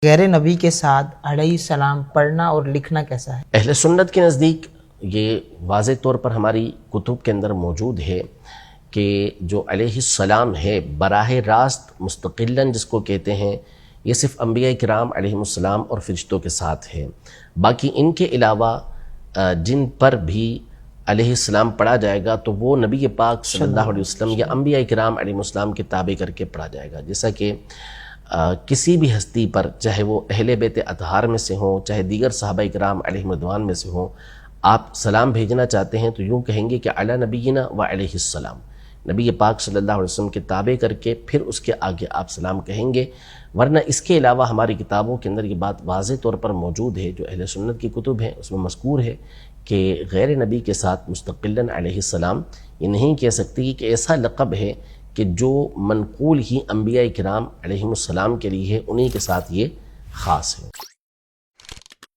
غیر نبی کے ساتھ علیہ السلام پڑھنا اور لکھنا کیسا ہے؟ اہل سنت کے نزدیک یہ واضح طور پر ہماری کتب کے اندر موجود ہے کہ جو علیہ السلام ہے براہ راست مستقلاً جس کو کہتے ہیں، یہ صرف انبیاء کرام علیہم السلام اور فرشتوں کے ساتھ ہے۔ باقی ان کے علاوہ جن پر بھی علیہ السلام پڑھا جائے گا تو وہ نبی پاک صلی اللہ علیہ وسلم یا انبیاء کرام علیہم السلام کے تابع کر کے پڑھا جائے گا۔ جیسا کہ کسی بھی ہستی پر، چاہے وہ اہل بیت اطہار میں سے ہوں، چاہے دیگر صحابہ کرام علیہم رضوان میں سے ہوں، آپ سلام بھیجنا چاہتے ہیں تو یوں کہیں گے کہ علی نبینا و علیہ السلام، نبی پاک صلی اللہ علیہ وسلم کے تابع کر کے پھر اس کے آگے آپ سلام کہیں گے۔ ورنہ اس کے علاوہ ہماری کتابوں کے اندر یہ بات واضح طور پر موجود ہے، جو اہل سنت کی کتب ہیں اس میں مذکور ہے کہ غیر نبی کے ساتھ مستقلاً علیہ السلام یہ نہیں کہہ سکتی کہ ایسا لقب ہے کہ جو منقول ہی انبیاء کرام علیہم السلام کے لیے ہے، انہی کے ساتھ یہ خاص ہے۔